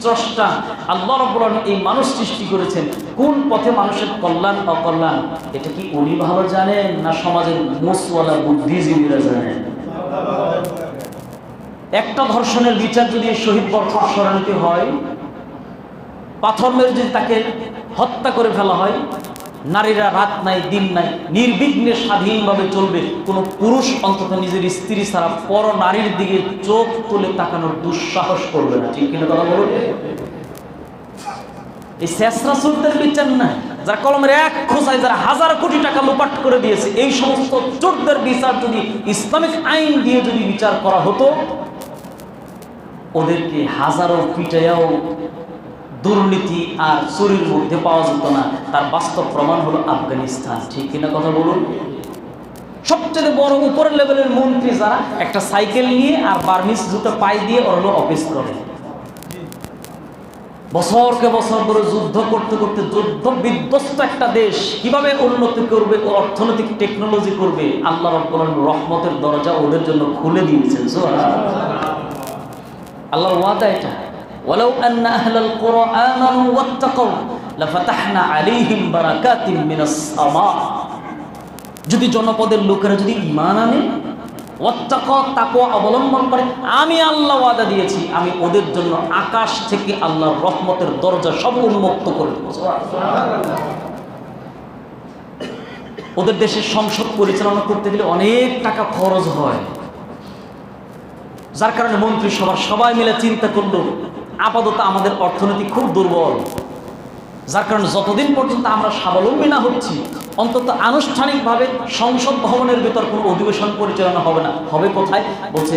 স্রষ্টা, আল্লাহ রাব্বুল আলামিন এই মানুষ সৃষ্টি করেছেন, কোন পথে মানুষের কল্যাণ অকল্যাণ এটা কি উনি ভালো জানেন না সমাজের মুসওয়ালা বুদ্ধিজীবীরা জানেন? একটা ধর্ষণের বিচার যদি শহীদ বরকত সরানিতে হয়, পাথর মেরে যদি তাকে হত্যা করে ফেলা হয়, নারীরা রাত নাই দিন নাই নির্বিঘ্নে স্বাধীনভাবে চলবে, কোনো পুরুষ অন্তত নিজের স্ত্রী ছাড়া পর নারীর দিকে চোখ তুলে তাকানোর দুঃসাহস করবে না। ঠিক কিনা কথা বলুন? এই শেষরা চোরদের বিচার না, যারা কলমের এক খোঁচায় যারা হাজার কোটি টাকা লোপাট করে দিয়েছে, এই সমস্ত চোরদের বিচার যদি ইসলামিক আইন দিয়ে যদি বিচার করা হতো, ওদেরকে হাজারো পিটাইয়াও দুর্নীতি আর চুরির মধ্যে পাওয়া যেত না। তার বাস্তব প্রমাণ হলো আফগানিস্তান। ঠিক কিনা কথা বলুন? সবচেয়ে বড় উপরের লেভেলের মন্ত্রী যারা একটা সাইকেল নিয়ে আর বার্মিস জুতো পায়ে দিয়ে ওরা অফিস করে, বছরকে বছর ধরে যুদ্ধ করতে করতে যুদ্ধ বিধ্বস্ত একটা দেশ কিভাবে উন্নতি করবে ও অর্থনৈতিক টেকনোলজি করবে, আল্লাহ রাব্বুল আলামিন রহমতের দরজা ওদের জন্য খুলে দিয়েছেন। সুবহানাল্লাহ, আল্লাহর ওয়াদা এটা। ওয়ালাউ আন্না আহলাল কুরা আমানু ওয়াত্তাকাউ লাফাতাহনা আলাইহিম বারাকাতিন মিনাস সামা। যদি জনপদের লোকেরা যদি ঈমান আনে, ওয়াত্তাকা তাকওয়া অবলম্বন করে, আমি আল্লাহ ওয়াদা দিয়েছি আমি ওদের জন্য আকাশ থেকে আল্লাহর রহমতের দরজা সব উন্মুক্ত করে দেব। ওদের দেশের সংসদ পরিচালনা করতে গেলে অনেক টাকা খরচ হয়, যার কারণে মন্ত্রিসভার সবাই মিলে চিন্তা করলো আপাতত আমাদের অর্থনীতি খুব দুর্বল, যার কারণে যতদিন পর্যন্ত আমরা স্বাবলম্বী না হচ্ছি অন্তত আনুষ্ঠানিকভাবে সংসদ ভবনের ভিতর কোনো অধিবেশন পরিচালনা হবে না। হবে কোথায়? বলছে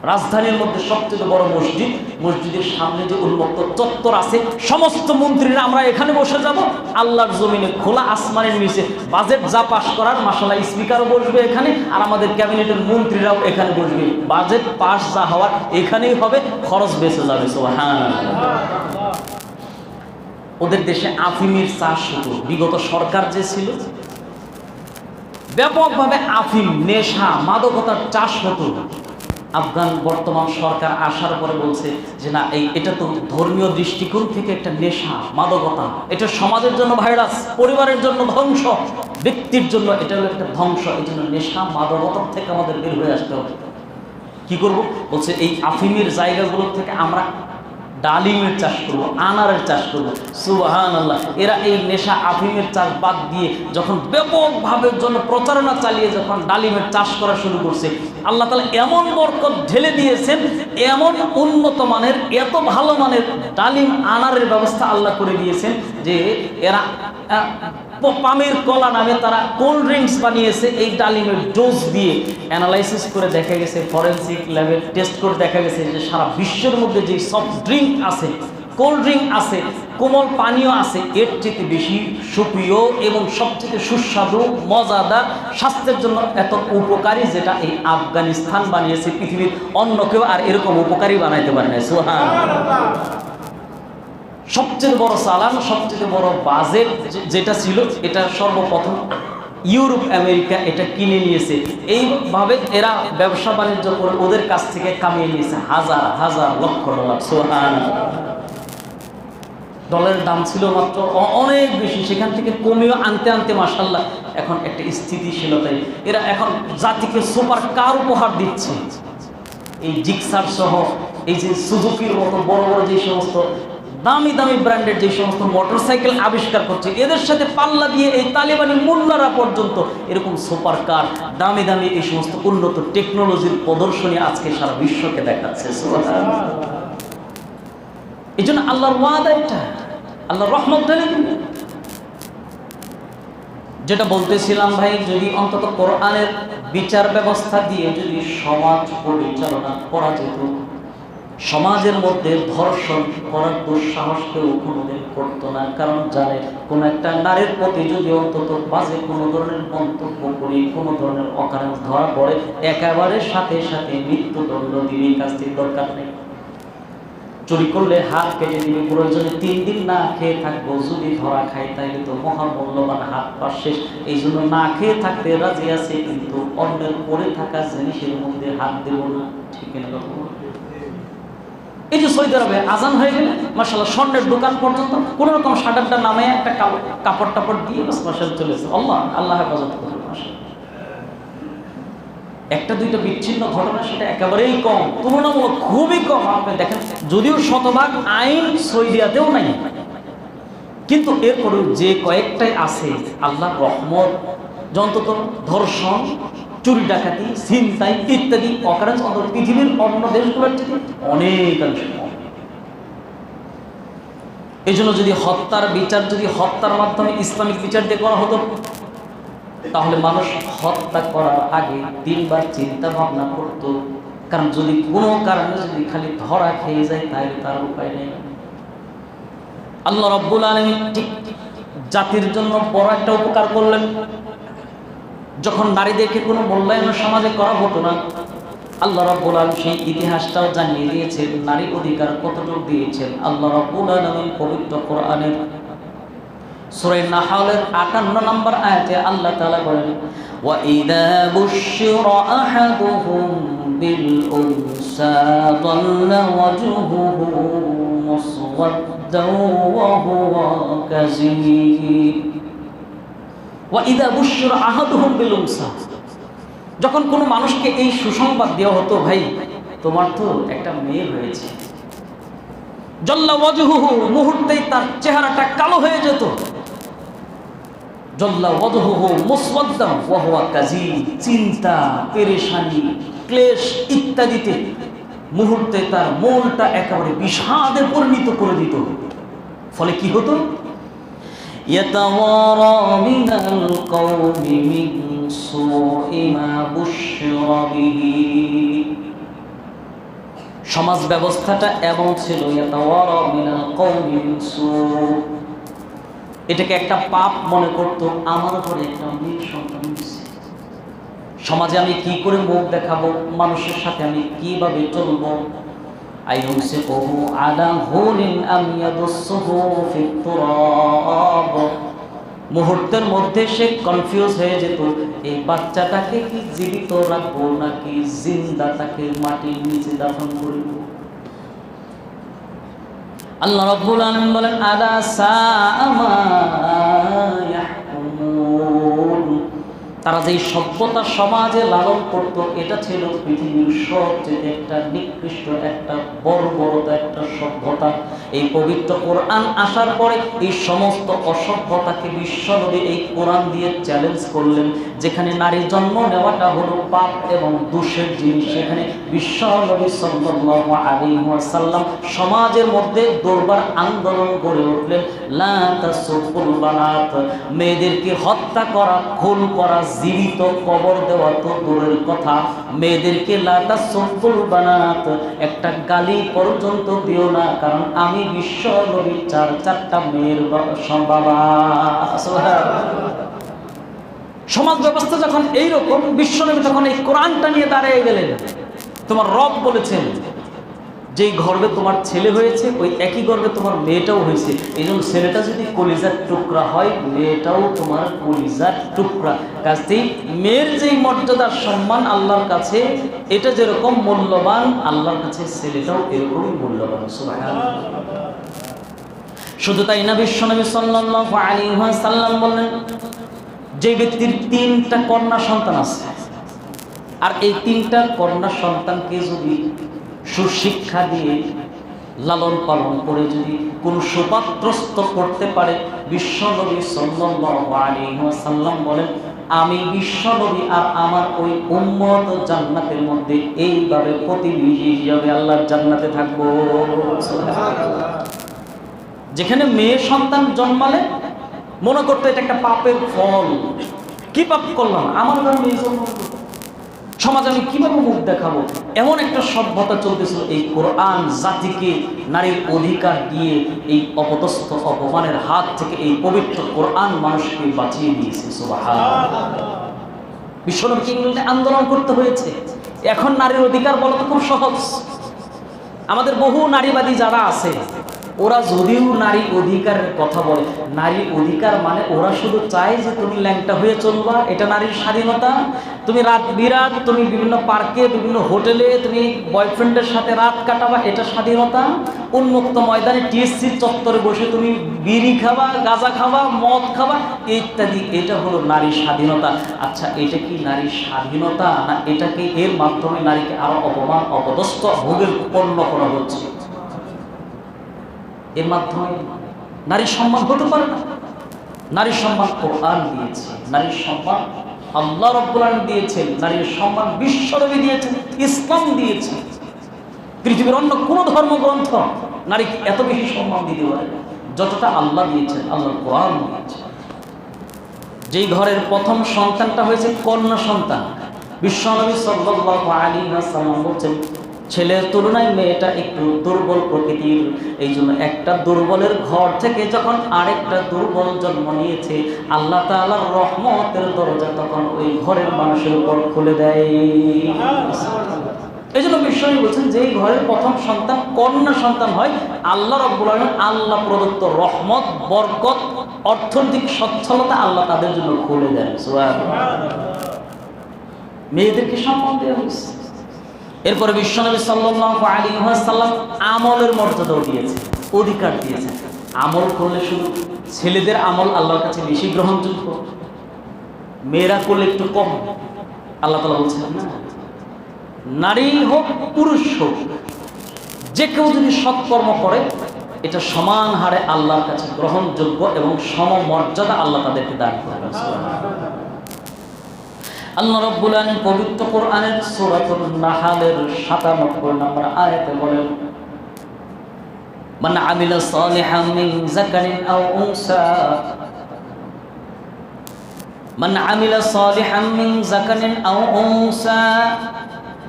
রাজধানীর মধ্যে সবচেয়ে বড় মসজিদ, মসজিদের সামনে যে উন্মুক্ত চত্বর আছে, সমস্ত মন্ত্রীরা আমরা এখানে বসে যাব, আল্লাহর জমিনে খোলা আসমানের নিচে বাজেট যা পাশ করার মাশাআল্লাহ স্পিকারও বসবে এখানে, আর আমাদের ক্যাবিনেটের মন্ত্রীরাও এখানে বসবে, বাজেট পাস যা হওয়ার এখানেই হবে, খরচ বেঁচে যাবে। সুবহানাল্লাহ। ওদের দেশে আফিমের চাষ হতো, বিগত সরকার যে ছিল ব্যাপকভাবে আফিম, নেশা, মাদকতার চাষ হতো। আফগান বর্তমান সরকার আসার পরে বলছে যে না, এটা তো ধর্মীয় দৃষ্টিকোণ থেকে একটা নেশা, মাদকতা, এটা সমাজের জন্য ভাইরাস, পরিবারের জন্য ধ্বংস, ব্যক্তির জন্য এটা হলো একটা ধ্বংস। এই জন্য নেশা মাদকতার থেকে আমাদের বের হয়ে আসতে হবে। কি করব? বলছে এই আফিমের জায়গাগুলো থেকে আমরা ডালিমের চাষ করবো, আনারের চাষ করবো। সুবহানাল্লাহ। এরা এই নেশা আফিমের চাষ বাদ দিয়ে যখন ব্যাপকভাবে প্রচারণা চালিয়ে যখন ডালিমের চাষ করা শুরু করছে, আল্লাহ তাআলা এমন বরকত ঢেলে দিয়েছেন, এমন উন্নত মানের, এত ভালো মানের ডালিম আনারের ব্যবস্থা আল্লাহ করে দিয়েছেন যে এরা পামের কলা নামে তারা কোল্ড ড্রিঙ্কস বানিয়েছে। এই ডালিমের ডোজ দিয়ে অ্যানালাইসিস করে দেখা গেছে, ফরেনসিক ল্যাবে টেস্ট করে দেখা গেছে যে সারা বিশ্বের মধ্যে যে সফট ড্রিঙ্ক আছে, কোল্ড ড্রিঙ্ক আছে, কোমল পানীয় আছে, এর চেয়ে বেশি সুপ্রিয় এবং সবচেয়ে সুস্বাদু, মজাদার, স্বাস্থ্যের জন্য এত উপকারী যেটা এই আফগানিস্তান বানিয়েছে। পৃথিবীর অন্য কেউ আর এরকম উপকারী বানাইতে পারে না। সুবহানাল্লাহ। সবচেয়ে বড় চালান, সবচেয়ে বড় বাজেট যেটা ছিল, এটা সর্বপ্রথম ইউরোপ আমেরিকা এটা কিনে নিয়েছে। এইভাবে এরা ব্যবসা বাণিজ্য করে ওদের কাছ থেকে কামিয়ে নিয়েছে হাজার হাজার লক্ষ ডলার। সুবহানাল্লাহ। ডলারের দাম ছিল মাত্র অনেক বেশি, সেখান থেকে কমিয়ে আনতে আনতে মাশাআল্লাহ এখন একটা স্থিতিশীলতায় এরা এখন জাতিকে সুপার কার উপহার দিচ্ছে। এই জিক্সার সহ এই যে সুজুকির মতো বড় বড় যে সমস্ত দামি দামি ব্র্যান্ডের যে সমস্ত মোটরসাইকেল আবিষ্কার করছে, এদের সাথে পাল্লা দিয়ে এই তালিবানি মোল্লারা পর্যন্ত এরকম সুপার কার, দামি দামি এই সমস্ত উন্নত টেকনোলজির প্রদর্শনী আজকে সারা বিশ্বকে দেখাচ্ছে। এই জন্য আল্লাহর ওয়াদা এটা, আল্লাহর রহমত ঢেলে দিবেন। যেটা বলতেছিলাম ভাই, যদি অন্তত কোরআনের বিচার ব্যবস্থা দিয়ে যদি সমাজ পরিচালনা করা যেত, সমাজের মধ্যে ধর্ষণ করার দুঃসাহস কেউ কোনোদিন করতো না। কারণ জানে কোনো একটা নারীর প্রতি যদি অন্তত বাজে কোনো ধরনের মন্তব্য করি, কোনো ধরনের অকারণ ধরা পড়ে, একেবারে সাথে সাথে মৃত্যুদণ্ড দিবে, কাছ থেকে দরকার নেই। চুরি করলে হাত কেটে দিবে, প্রয়োজনে 3 দিন না খেয়ে থাকবো, যদি ধরা খাই তাইলে তো মহামূল্যবান হাত পা শেষ। এই জন্য না খেয়ে থাকতে রাজি আছে, কিন্তু অন্যের পরে থাকা জিনিসের মধ্যে হাত দেব না। ঠিক না? এই যে সৌদি আরবে আজান হয়ে গেলে মাশাআল্লাহ স্বর্ণের দোকান পর্যন্ত কোনো রকম শাটারটা নামে একটা কাপড় টাপড় দিয়ে বাস মাশাআল্লাহ চলেছে। আল্লাহ হেফাজত করবে। একটা দুইটা বিচ্ছিন্ন ঘটনা, সেটা একেবারেই কম, তুলনামূলক খুবই কম। আপনি দেখেন যদিও শতভাগ আইন সৌদিয়াতেও নাই, কিন্তু এরপরেও যে কয়েকটাই আছে আল্লাহর রহমত, অন্তত ধর্ষণ, চুরি ডাকাতি, ছিনতাই ইত্যাদি অকারেন্স অন্তত পৃথিবীর অন্য দেশগুলোর থেকে অনেকাংশ কম। এই জন্য যদি হত্যার বিচার যদি হত্যার মাধ্যমে ইসলামিক বিচার দিয়ে করা হতো, তাহলে মানুষ হত্যা করার আগে 3 বার চিন্তা ভাবনা করত। কারণ যদি কোনো কারণে যদি খালি ধরা খেয়ে যায় তাহলে তার উপায় নেই। আল্লাহ রাব্বুল আলামিন ঠিক জাতির জন্য বড় একটা উপকার করলেন। যখন নারীদেরকে কোনো মূল্যায়ন সমাজে করা হতো না, আল্লাহ রাব্বুল আলামিন সেই ইতিহাসটাও জানিয়ে দিয়েছেন, নারী অধিকার কতটুকু দিয়েছেন। আল্লাহ রাব্বুল আলামিন পবিত্র কোরআনের সূরা নাহলের 58 নম্বর আয়াতে আল্লাহ তাআলা বলেন, ওয়া ইযা বুশিরা আহাদুহুম বিল উনসা যাল্লা ওয়াজহুহু মুসওয়াদ্দান ওয়া হুয়া কাযীব। ওয়া ইযা বুশিরা আহাদুহুম বিল উনসা, যখন কোনো মানুষকে এই সুসংবাদ দেওয়া হতো, ভাই তোমার তো একটা মেয়ে হয়েছে, জল্লা ওয়াজহুহু, মুহূর্তেই তার চেহারাটা কালো হয়ে যেত। জল্লা ওয়াজহুহু মুসওয়াদ্দান ওয়া হুয়া কাযীব, চিন্তা, পেরেশানি, ক্লেশ ইত্যাদিতে মুহূর্তে তার মনটা একেবারে বিষাদে পরিণত করে দিত। ফলে কি হতো? ইয়াতাওয়ারা মিনাল কওমি মিন সুই মা বুশিরা বিহি, সমাজ ব্যবস্থাটা এমন ছিল, ইয়াতাওয়ারা মিনাল কওমি মিন সুই, এটাকে একটা পাপ মনে করতো, আমার ঘরে একটা মেয়ে সন্তান হয়েছে, সমাজে আমি কি করে মুখ দেখাবো, মানুষের সাথে আমি কিভাবে চলবো। আইয়ুমসিকুহু আলা হুনিন আম ইয়াদুসসুহু ফিত তুরাব, মুহূর্তের মধ্যে সে কনফিউজ হয়ে যেত, এই বাচ্চাটাকে কি জীবিত রাখবো নাকি জিন্দা তাকে মাটির নিচে দাফন করব। আল্লাহ রাব্বুল আলামিন বলেন, আলা সাআ মা ইয়াহকুমুন, তারা যেই সভ্যতা সমাজে লালন করত, এটা ছিল পৃথিবীর সবচেয়ে একটা নিকৃষ্ট, একটা বর্বরতা, একটা সভ্যতা। এই পবিত্র কোরআন আসার পরে এই সমস্ত অসভ্যতাকে বিশ্বনবী এই কোরআন দিয়ে চ্যালেঞ্জ করলেন। যেখানে নারী জন্ম নেওয়াটা হলো পাপ এবং দোষের জিনিস, সেখানে বিশ্বনবী সাল্লাল্লাহু আলাইহি ওয়াসাল্লাম সমাজের মধ্যে দরবার আন্দোলন গড়ে উঠলেন। লা তাসুবুল বানাত, মেয়েদেরকে হত্যা করা, খুন করা, জীবিত কবর দেওয়া তো দূরের কথা, মেয়েদেরকে লা তাসুবুল বানাত, একটা গালি পর্যন্ত দিও না, কারণ আমি বিশ্ব নবীর চারটা মেয়ের বাবা। সমাজ ব্যবস্থা যখন এইরকম, বিশ্বনবী তখন এই কোরআনটা নিয়ে দাঁড়িয়ে গেলেন। তোমার রব বলেছেন, যেই গর্ভে তোমার ছেলে হয়েছে ওই একই গর্ভে তোমার মেয়েটাও হয়েছে, এই জন্য ছেলেটা যদি কলিজার টুকরা হয়, মেয়েটাও তোমার কলিজার টুকরা। কাজেই মেয়ের যেই মর্যাদার সম্মান আল্লাহর কাছে, এটা যেরকম মূল্যবান, আল্লাহর কাছে ছেলেটাও এরকমই মূল্যবান। সুবহানাল্লাহ। শুধু তাই না, বিশ্বনবী সাল্লাল্লাহু আলাইহি ওয়াসাল্লাম বললেন, যে ব্যক্তির 3টা কন্যা সন্তান আছে, আর এই 3টা কন্যা সন্তানকে যদি সুশিক্ষা দিয়ে লালন পালন করে যদি কোন সুপাত্রস্থ করতে পারে, বিশ্বনবী সাল্লাল্লাহু আলাইহি ওয়াসাল্লাম বলেন, আমি বিশ্বনবী আর আমার ওই উম্মত জান্নাতের মধ্যে এইভাবে প্রতিবেশী হিসাবে আল্লাহর জান্নাতে থাকবো। যেখানে মেয়ে সন্তান জন্মালে মনে করতে এটা একটা পাপের ফল, কি পাপ করলাম, আমার ঘরে মেয়ে জন্ম, সমাজ আমি কিভাবে মুখ দেখাবো, এমন একটা সভ্যতা চলতেছিল। এই কোরআন জাতিকে নারীর অধিকার দিয়ে এই অপদস্থ অপমানের হাত থেকে এই পবিত্র কোরআন মানুষকে বাঁচিয়ে দিয়েছে। সুবহানাল্লাহ। বিশ্বনবীকে ইংরেজি আন্দোলন করতে হয়েছে। এখন নারীর অধিকার বলা তো খুব সহজ। আমাদের বহু নারীবাদী যারা আছে, ওরা যদিও নারী অধিকারের কথা বলে, নারী অধিকার মানে ওরা শুধু চায় যে তুমি ল্যাংটা হয়ে চলবা, এটা নারীর স্বাধীনতা। তুমি রাত বিরাত তুমি বিভিন্ন পার্কে, বিভিন্ন হোটেলে তুমি বয়ফ্রেন্ডের সাথে রাত কাটাবা, এটা স্বাধীনতা। উন্মুক্ত ময়দানে টিএসসির চত্বরে বসে তুমি বিড়ি খাবা, গাঁজা খাবা, মদ খাবা ইত্যাদি, এটা হলো নারীর স্বাধীনতা। আচ্ছা, এটা কি নারীর স্বাধীনতা, না এটাকে এর মাধ্যমে নারীকে আরো অপমান, অপদস্থ, ভোগের পণ্য করা হচ্ছে? এর মাধ্যমে নারীর সম্মান হতে পারে না। নারীর সম্মান কোরআন দিয়েছে, নারীর সম্মান আল্লাহ রাব্বুল আলামিন দিয়েছেন, নারীর সম্মান বিশ্বনবী দিয়েছেন, ইসলাম দিয়েছে। পৃথিবীর অন্য কোনো ধর্মগ্রন্থ নারীকে এত বেশি সম্মান দিতে পারে না যতটা আল্লাহ দিয়েছেন, আল্লাহর কোরআন দিয়েছে। যেই ঘরের প্রথম সন্তানটা হয়েছে কন্যা সন্তান, বিশ্বনবী সাল্লাল্লাহু আলাইহি ওয়াসাল্লাম বলেন, ছেলের তুলনায় মেয়েটা একটু দুর্বল প্রকৃতির, এই জন্য একটা দুর্বলের ঘর থেকে যখন আরেকটা দুর্বল জন্ম নিয়েছে, আল্লাহ তাআলার রহমতের দরজা তখন ওই ঘরের মানুষের উপর খুলে দেয়। এই জন্য বিশ্বনবী বলছেন যেই ঘরের প্রথম সন্তান কন্যা সন্তান হয়, আল্লাহ রাব্বুল আলামিন আল্লাহ প্রদত্ত রহমত, বরকত, অর্থনৈতিক সচ্ছলতা আল্লাহ তাদের জন্য খুলে দেন। সুবহানাল্লাহ। মেয়েদেরকে সম্মান দেওয়া হয়েছে। এরপরে বিশ্বনবী সাল্লাল্লাহু আলাইহি ওয়াসাল্লাম আমলের মর্যাদাও দিয়েছে, অধিকার দিয়েছে। আমল করলে শুধু ছেলেদের আমল আল্লাহর কাছে বেশি গ্রহণযোগ্য, মেয়েরা করলে একটু কম। আল্লাহ তাআলা বলছেন না, নারী হোক পুরুষ হোক, যে কেউ যদি সৎকর্ম করে এটা সমান হারে আল্লাহর কাছে গ্রহণযোগ্য এবং সমমর্যাদা আল্লাহ তাদেরকে দান করবেন। আল্লাহ রাব্বুল আলামিন পবিত্র কোরআনের সূরাতুন নাহলের ৯৭ নম্বর আয়াতে বলেন, মান আমিলা সালিহাম মিন যাকারিন আও উনসা, মান আমিলা সালিহাম মিন যাকারিন আও উনসা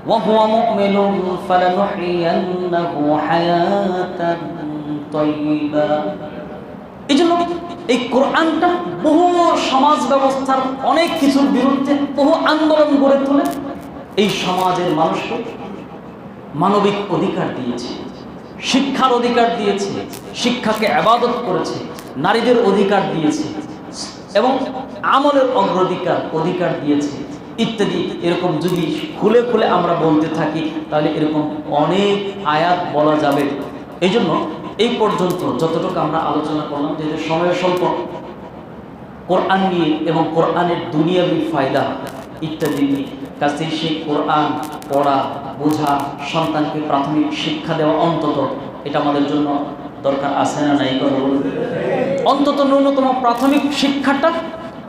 ওয়া হুয়া মুমিনুন ফালানুহইয়ান্নাহু হায়াতান তাইয়্যিবা। এইজন্য এই কোরআনটা বহু সমাজ ব্যবস্থার অনেক কিছুর বিরুদ্ধে বহু আন্দোলন গড়ে তোলে। এই সমাজের মানুষকে মানবিক অধিকার দিয়েছে, শিক্ষার অধিকার দিয়েছে, শিক্ষাকে ইবাদত করেছে, নারীদের অধিকার দিয়েছে এবং আমলের অধিকার দিয়েছে ইত্যাদি। এরকম যদি খুলে খুলে আমরা বলতে থাকি তাহলে এরকম অনেক আয়াত বলা যাবে। এই জন্য এই পর্যন্ত যতটুকু আমরা আলোচনা করলাম, যেহেতু সময় স্বল্প, কোরআন নিয়ে এবং কোরআনের দুনিয়াবি ফায়দা ইত্যাদি নিয়ে, কাছে সেই কোরআন পড়া, বোঝা, সন্তানকে প্রাথমিক শিক্ষা দেওয়া অন্তত এটা আমাদের জন্য দরকার আছে না নাই? অন্তত ন্যূনতম প্রাথমিক শিক্ষাটা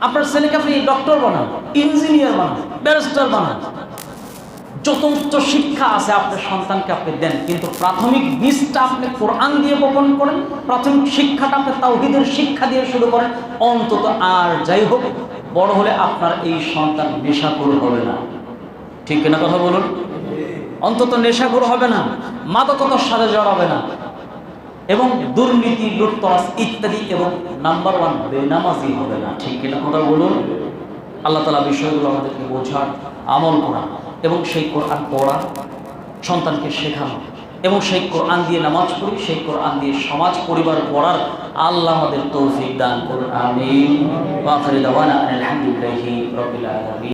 আপনার ছেলেকে আপনি ডক্টর বানান, ইঞ্জিনিয়ার বানান, ব্যারিস্টার বানান, যত উচ্চ শিক্ষা আছে আপনার সন্তানকে আপনি দেন, কিন্তু প্রাথমিক বীজটা আপনি কোরআন দিয়ে বপন করেন, প্রাথমিক শিক্ষাটা আপনি তাওহীদের শিক্ষা দিয়ে শুরু করেন। অন্তত আর যাই হোক, বড় হলে আপনার এই সন্তান নেশাখোর হবে না। ঠিক কিনা কথা বলুন? অন্তত নেশাখোর হবে না, মাদকতার সাথে জড়াবে না এবং দুর্নীতি, লুটতরাজ ইত্যাদি, এবং নাম্বার 1 বেনামাজি হবে না। ঠিক কিনা কথা বলুন? আল্লাহ তাআলা বিষয়গুলো আমাদেরকে বোঝার, আমল করা এবং সেই কোরআন পড়া, সন্তানকে শেখানো এবং সেই কোরআন দিয়ে নামাজ পড়ি, সেই কোরআন দিয়ে সমাজ পরিবার গড়ার আল্লাহ আমাদের তৌফিক দান করুন। আমিন। ওয়া আখিরু দাওয়ানা আলহামদুলিল্লাহি রাব্বিল আলামিন।